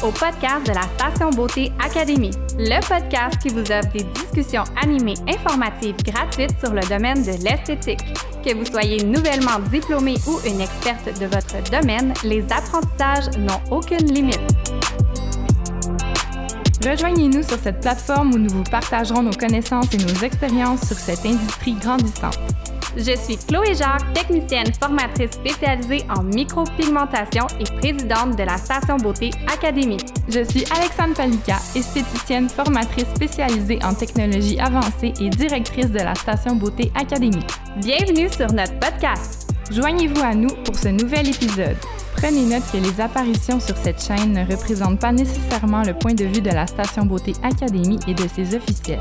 au podcast de la Station Beauté Académie, le podcast qui vous offre des discussions animées informatives gratuites sur le domaine de l'esthétique. Que vous soyez nouvellement diplômé ou une experte de votre domaine, les apprentissages n'ont aucune limite. Rejoignez-nous sur cette plateforme où nous vous partagerons nos connaissances et nos expériences sur cette industrie grandissante. Je suis Chloé Jacques, technicienne formatrice spécialisée en micropigmentation et présidente de la Station Beauté Académie. Je suis Alexandre Palika, esthéticienne formatrice spécialisée en technologie avancée et directrice de la Station Beauté Académie. Bienvenue sur notre podcast. Joignez-vous à nous pour ce nouvel épisode. Prenez note que les apparitions sur cette chaîne ne représentent pas nécessairement le point de vue de la Station Beauté Académie et de ses officiels.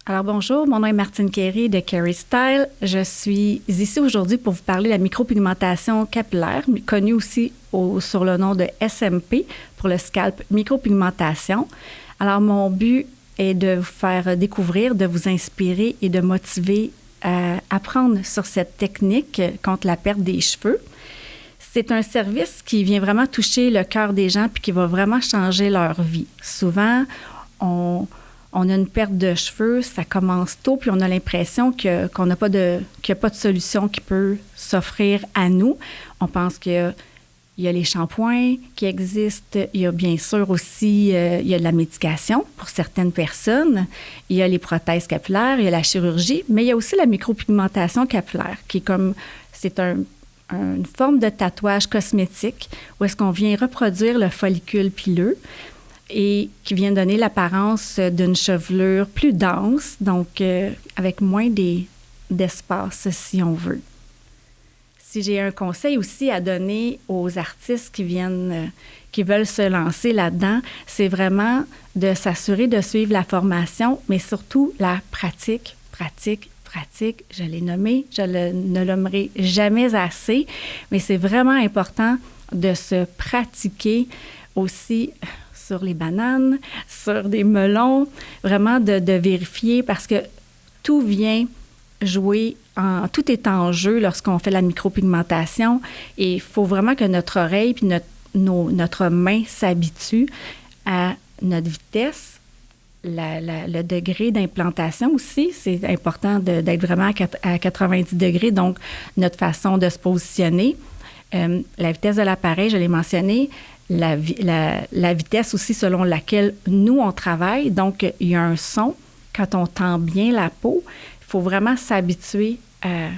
Alors bonjour, mon nom est Martine Kerry de Kerry Style. Je suis ici aujourd'hui pour vous parler de la micropigmentation capillaire, connue aussi sur le nom de SMP pour le scalp micropigmentation. Alors mon but est de vous faire découvrir, de vous inspirer et de motiver à apprendre sur cette technique contre la perte des cheveux. C'est un service qui vient vraiment toucher le cœur des gens puis qui va vraiment changer leur vie. Souvent, on a une perte de cheveux, ça commence tôt, puis on a l'impression qu'il n'y a pas de solution qui peut s'offrir à nous. On pense qu'il y a les shampoings qui existent, il y a bien sûr aussi il y a de la médication pour certaines personnes, il y a les prothèses capillaires, il y a la chirurgie, mais il y a aussi la micropigmentation capillaire, qui est une forme de tatouage cosmétique où est-ce qu'on vient reproduire le follicule pileux et qui vient donner l'apparence d'une chevelure plus dense, donc avec moins d'espace, si on veut. Si j'ai un conseil aussi à donner aux artistes qui veulent se lancer là-dedans, c'est vraiment de s'assurer de suivre la formation, mais surtout la pratique. Je l'ai nommé, je ne nommerai jamais assez, mais c'est vraiment important de se pratiquer aussi sur les bananes, sur des melons, vraiment de vérifier parce que tout vient jouer, tout est en jeu lorsqu'on fait la micropigmentation et il faut vraiment que notre oreille puis notre main s'habitue à notre vitesse, le degré d'implantation aussi. C'est important d'être vraiment à 90 degrés, donc notre façon de se positionner. La vitesse de l'appareil, je l'ai mentionné, la vitesse aussi selon laquelle nous, on travaille. Donc, il y a un son. Quand on tend bien la peau, il faut vraiment s'habituer à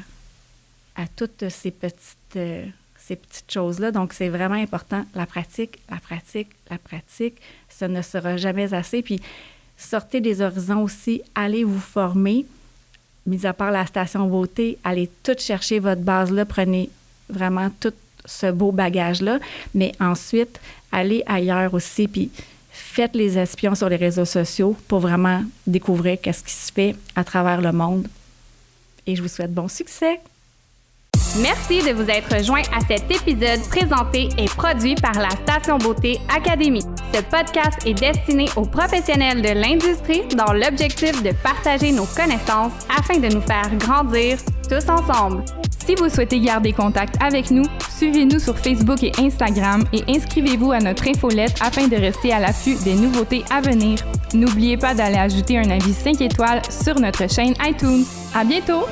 toutes ces petites choses-là. Donc, c'est vraiment important. La pratique. Ça ne sera jamais assez. Puis, sortez des horizons aussi. Allez vous former. Mis à part la Station Beauté, allez tout chercher votre base-là. Prenez vraiment tout ce beau bagage-là, mais ensuite, allez ailleurs aussi, puis faites les espions sur les réseaux sociaux pour vraiment découvrir qu'est-ce qui se fait à travers le monde. Et je vous souhaite bon succès! Merci de vous être joint à cet épisode présenté et produit par la Station Beauté Académie. Ce podcast est destiné aux professionnels de l'industrie dans l'objectif de partager nos connaissances afin de nous faire grandir tous ensemble. Si vous souhaitez garder contact avec nous, suivez-nous sur Facebook et Instagram et inscrivez-vous à notre infolette afin de rester à l'affût des nouveautés à venir. N'oubliez pas d'aller ajouter un avis 5 étoiles sur notre chaîne iTunes. À bientôt!